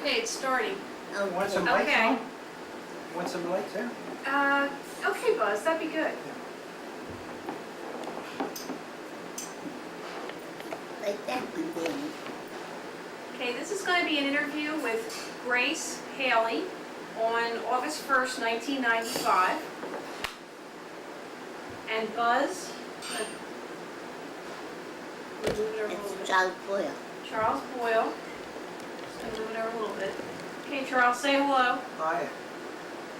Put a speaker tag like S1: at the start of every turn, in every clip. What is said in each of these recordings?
S1: Okay, it's starting.
S2: Want some lights
S1: Okay.
S2: on? Want some lights there?
S1: Okay, Buzz, that'd be good.
S3: Like that one, Danny.
S1: Okay, this is going to be an interview with Grace Haley on August 1st, 1995. And Buzz, we're moving over a little
S3: It's
S1: bit.
S3: Charles Boyle.
S1: Charles Boyle. Just going to move it over a little bit. Okay, Charles, say hello.
S2: Hi.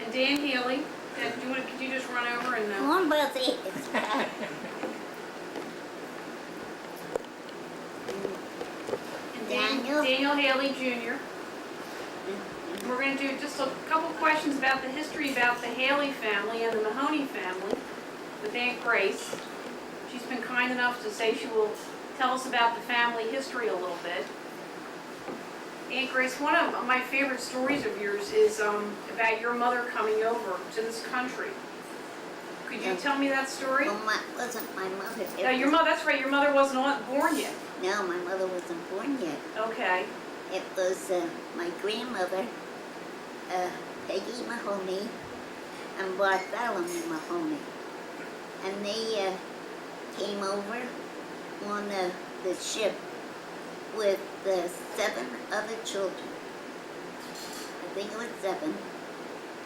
S1: And Dan Healy. Dan, could you just run over and...
S3: Come on, Buzzy. It's back.
S1: And
S3: Daniel.
S1: Daniel Haley Jr. We're going to do just a couple questions about the history about the Haley family and the Mahoney family with Aunt Grace. She's been kind enough to say she will tell us about the family history a little bit. Aunt Grace, one of my favorite stories of yours is about your mother coming over to this country. Could you tell me that story?
S3: Well, wasn't my mother.
S1: Your mother, that's right, your mother wasn't born yet.
S3: No, my mother wasn't born yet.
S1: Okay.
S3: It was my grandmother, Peggy Mahoney, and Bartholomew Mahoney. And they came over on the ship with 7 other children. I think it was 7.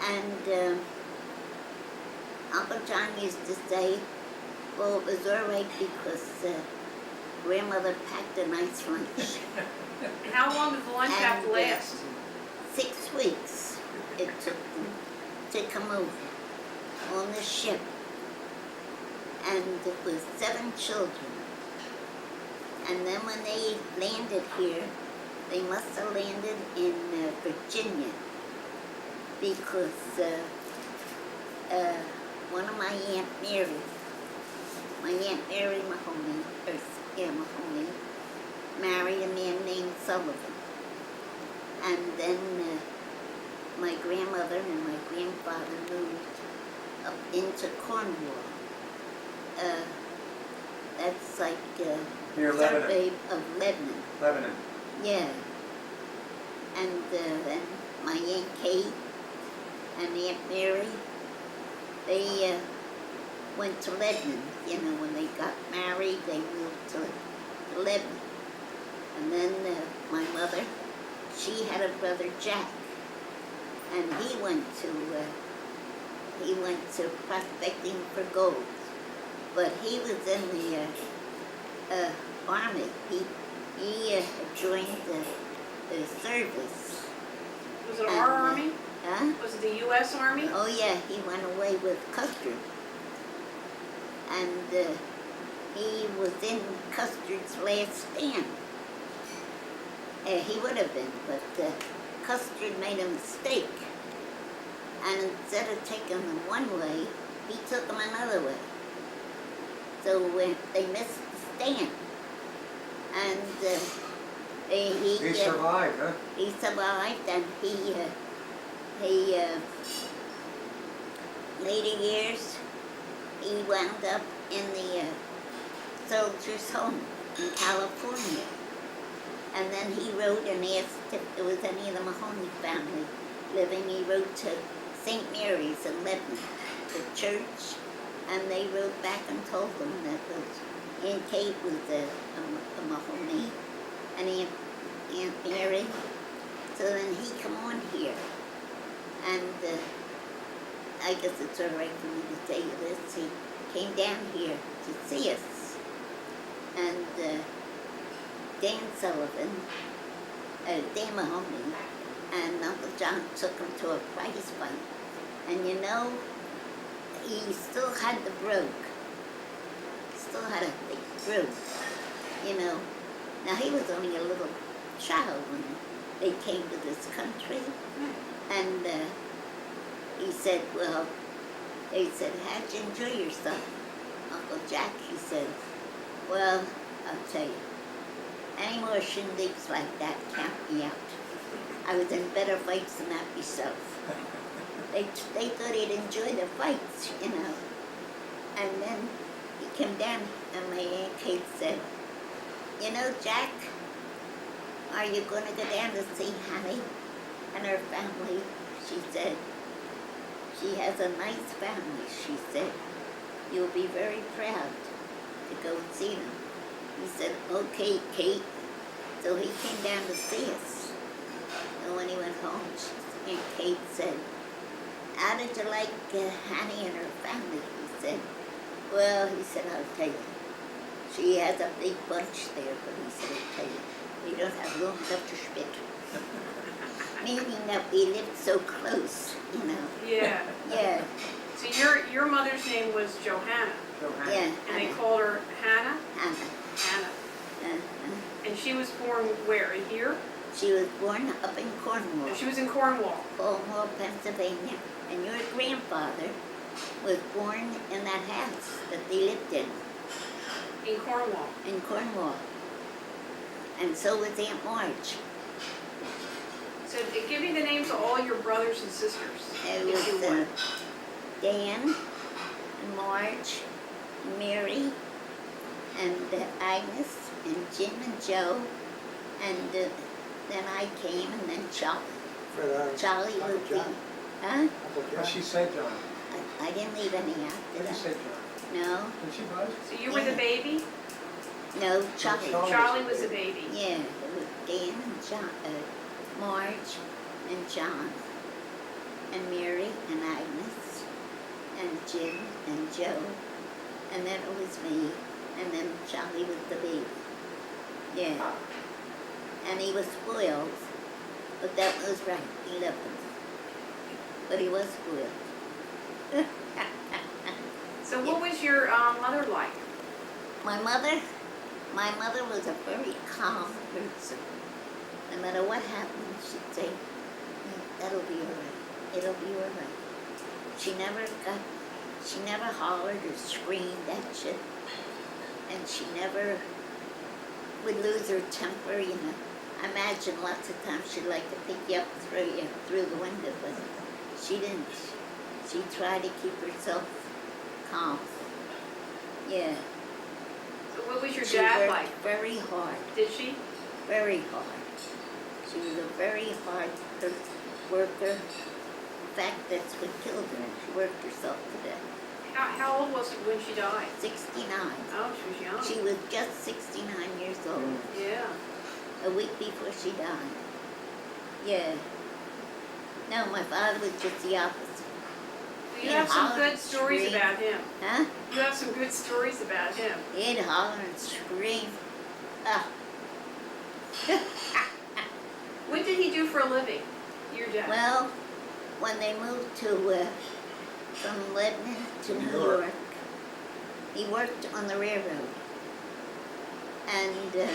S3: And Uncle John used to say, well, it was all right because grandmother packed a nice lunch.
S1: How long did the lunch have to last?
S3: 6 weeks it took them to come over on the ship. And it was 7 children. And then when they landed here, they must have landed in Virginia because one of my Aunt Mary Mahoney, Mahoney, married a man named Sullivan. And then my grandmother and my grandfather moved up into Cornwall. That's like
S2: Near Lebanon.
S3: suburb of Lebanon.
S2: Lebanon.
S3: Yeah. And then my Aunt Kate and Aunt Mary, they went to Lebanon. You know, when they got married, they moved to Lebanon. And then my mother, she had a brother Jack, and he went to prospecting for gold. But he was in the army. He joined the service.
S1: Was it our
S3: And,
S1: army?
S3: Huh?
S1: Was it the U.S. Army?
S3: Oh yeah, he went away with Custer. And he was in Custer's last stand. He would have been, but Custer made a mistake. And instead of taking them one way, he took them another way. So they missed the stand. And
S2: He survived, huh?
S3: he survived, and he later years, he wound up in the soldiers' home in California. And then he wrote and asked if there was any of the Mahoney family living. He wrote to St. Mary's in Lebanon, the church, and they wrote back and told them that Aunt Kate was a Mahoney and Aunt Mary. So then he come on here, and I guess it's all right for me to tell you this. He came down here to see us, and Dan Sullivan, Dan Mahoney, and Uncle John took him to a prize fight. And you know, he still had the brogue. Still had a big brogue, you know. Now he was only a little child when they came to this country. And he said, well, they said, how'd you enjoy yourself? Uncle Jack, he said, well, I'll tell you, any more shindigs like that count me out. I was in better fights than that myself. They thought he'd enjoy the fights, you know. And then he came down and my Aunt Kate said, you know, Jack, are you going to go down to see Honey? and her family, she said, she has a nice family, she said. You'll be very proud to go see them. He said, okay, Kate. So he came down to see us. And when he went home, Aunt Kate said, how did you like Hanny and her family? He said, well, he said, I'll tell you. She has a big bunch there, but he said, I'll tell you, we don't have room enough to spit. Meaning that we lived so close, you know.
S1: Yeah.
S3: Yeah,
S1: So your mother's name was Johanna,
S3: yeah.
S1: and they called her Hannah?
S3: Hannah.
S1: Hannah.
S3: Uh-huh.
S1: And she was born where? In here?
S3: She was born up in Cornwall,
S1: She was in Cornwall.
S3: Cornwall, Pennsylvania. And your grandfather was born in that house that they lived
S1: In Cornwall.
S3: in Cornwall. And so was Aunt Marge.
S1: So give me the names of all your brothers and sisters,
S3: It
S1: if you
S3: was
S1: would.
S3: Dan, and Marge, and Mary, and Agnes, and Jim and Joe, and then I came, and then Charlie
S2: Uncle
S3: was the,
S2: John.
S3: huh?
S2: What she said, John?
S3: I didn't leave any out,
S2: What
S3: did
S2: did
S3: I?
S2: you say, John?
S3: No,
S2: Did she buzz?
S1: So you were the baby?
S3: no, Charlie.
S2: Charlie.
S1: Charlie was the baby.
S3: Yeah, it was Dan and John, Marge and John, and Mary and Agnes, and Jim and Joe, and then it was me, and then Charlie was the baby. Yeah. And he was spoiled, but that was right, he loved him. But he was spoiled.
S1: So what was your mother like?
S3: My mother was a very calm person. No matter what happened, she'd say, that'll be all right, it'll be all right. She never hollered or screamed at you. And she never would lose her temper, you know. I imagine lots of times she'd like to pick you up through the window, but she didn't. She tried to keep herself calm. Yeah.
S1: So what was your
S3: She
S1: dad
S3: worked
S1: like?
S3: very hard,
S1: Did she?
S3: very hard. She was a very hard worker. In fact, that's what killed her. She worked herself to death.
S1: How old was she when she died?
S3: 69.
S1: Oh, she was young.
S3: She was just 69 years old.
S1: Yeah.
S3: A week before she died. Yeah. No, my father was just the opposite.
S1: You
S3: Yeah,
S1: have some
S3: holler
S1: good
S3: and
S1: stories
S3: scream.
S1: about him.
S3: Huh?
S1: You have some good stories about him.
S3: He'd holler and scream. Ah.
S1: What did he do for a living, your dad?
S3: Well, when they moved to from Lebanon to New
S2: New York.
S3: York, he worked on the railroad. And
S4: Did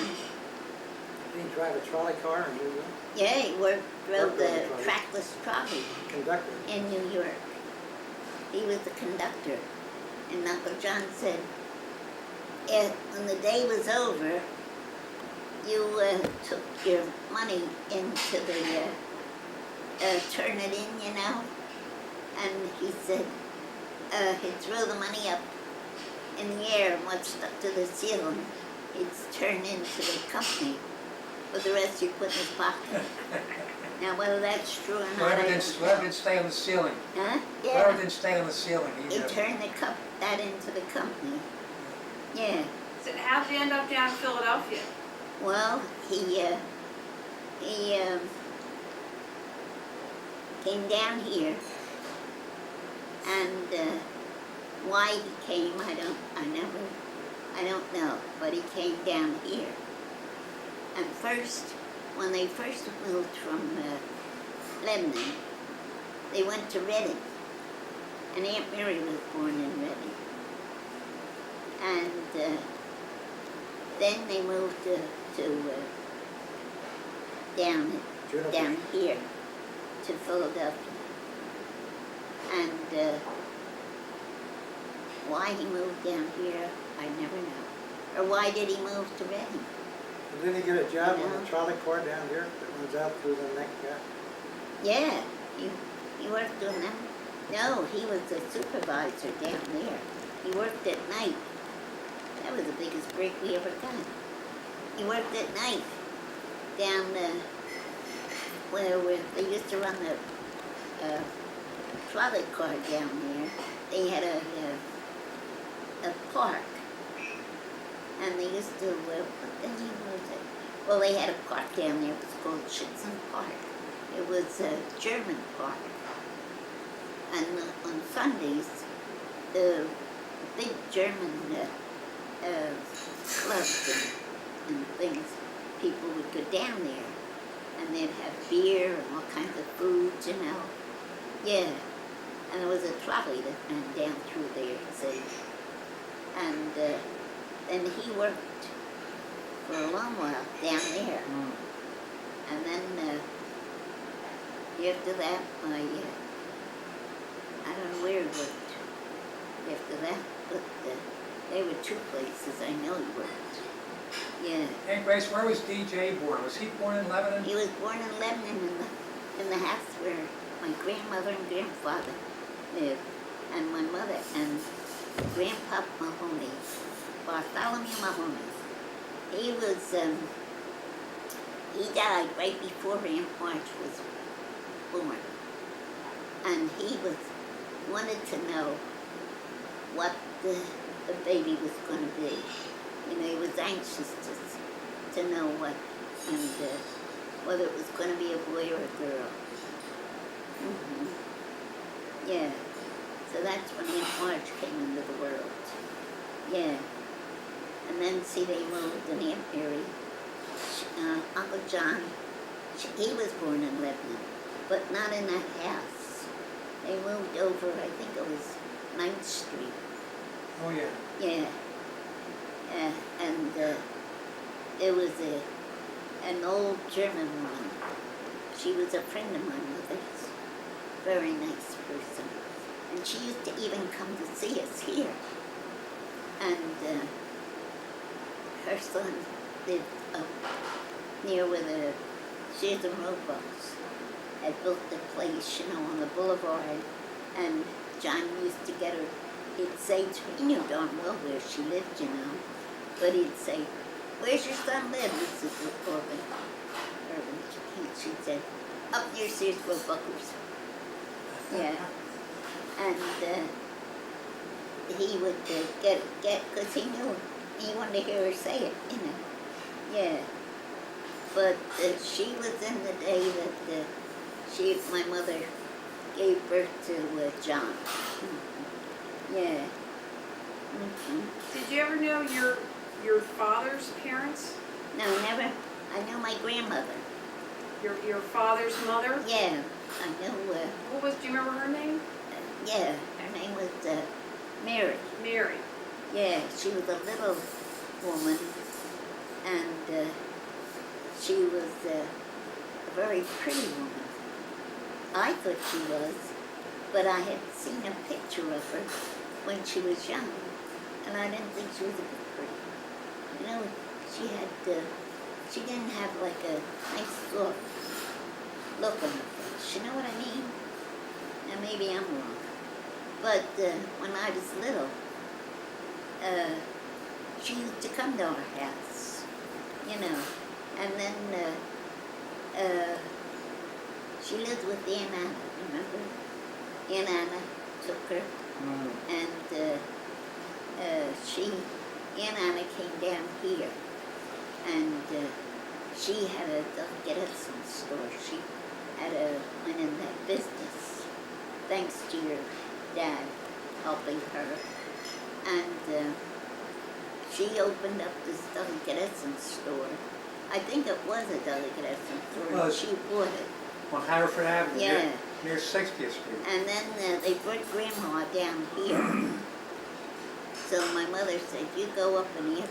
S4: he drive a trolley car in New York?
S3: yeah, he drove
S4: Worked on
S3: the
S4: the trolley.
S3: trackless trolley
S4: Conductor.
S3: in New York. He was the conductor. And Uncle John said, when the day was over, you took your money into the, turn it in, you know? And he said, he'd throw the money up in the air and what's stuck to the ceiling, he'd turn into the company. But the rest he'd put in his pocket. Now, whether that's true or not,
S2: Whatever
S3: I
S2: didn't,
S3: don't
S2: whatever
S3: know.
S2: didn't stay on the ceiling.
S3: Huh?
S2: Whatever
S3: Yeah.
S2: didn't stay on the ceiling,
S3: He turned that into the company. Yeah.
S1: So how did he end up down in Philadelphia?
S3: Well, he came down here, and why he came, I don't know, but he came down here. And first, when they first moved from Lebanon, they went to Reading, and Aunt Mary was born in Reading. And then they moved to down here to Philadelphia. And why he moved down here, I never know. Or why did he move to Reading?
S4: Didn't he get a job on
S3: No.
S4: the trolley car down here that runs out through the neck gap?
S3: Yeah, he worked on them. No, he was a supervisor down there. He worked at night. That was the biggest break we ever got. He worked at night down where they used to run the trolley car down there. They had a park, and they used to, what the name was it? Well, they had a park down there. It was called Schützen Park. It was a German park. And on Sundays, the big German clubs and things, people would go down there, and they'd have beer and all kinds of foods, you know. Yeah. And there was a trolley that ran down through there, see. And then he worked for a long while down there. And then after that, I don't know where he worked after that, but there were two places I know he worked. Yeah.
S2: Hey Grace, where was DJ born? Was he born in Lebanon?
S3: He was born in Lebanon in the house where my grandmother and grandfather lived, and my mother and Grandpa Mahoney, Bartholomew Mahoney. He was, he died right before Aunt March was born, and he wanted to know what the baby was going to be. You know, he was anxious to know what, and whether it was going to be a boy or a girl. Yeah. So that's when Aunt March came into the world. Yeah. And then, see, they moved, and Aunt Mary, Uncle John, he was born in Lebanon, but not in that house. They moved over, I think it was 9th Street.
S2: Oh, yeah.
S3: Yeah. And there was an old German woman. She was a friend of my mother's. Very nice person. And she used to even come to see us here. And her son lived up near where the Sears and Roebucks had built the place, you know, on the boulevard. And John used to get her, he'd say to her, he knew darn well where she lived, you know, but he'd say, "Where's your son live, Mrs. Urban?" She said, "Up near Sears Roebuck's." Yeah. And he would get, because he knew, he wanted to hear her say it, you know. Yeah. But she was in the day that my mother gave birth to John. Yeah.
S1: Did you ever know your father's parents?
S3: No, never. I know my grandmother.
S1: Your father's mother?
S3: Yeah, I know.
S1: Do you remember her name?
S3: Yeah, her name was Mary.
S1: Mary.
S3: Yeah, she was a little woman, and she was a very pretty woman. I thought she was, but I had seen a picture of her when she was young, and I didn't think she was a bit pretty. You know, she didn't have like a nice look on her face. You know what I mean? Now maybe I'm wrong. But when I was little, she used to come to our house, you know, and then she lived with Aunt Anna, remember? Aunt Anna took her, and Aunt Anna came down here, and she had a Dunkin' store. She went in that business, thanks to your dad helping her. And she opened up this Dunkin' store. I think it was a Dunkin' store,
S2: Well,
S3: and she bought it.
S2: On Haverford Avenue,
S3: Yeah.
S2: near 60th Street.
S3: And then they brought Grandma down here. So my mother said, "You go up and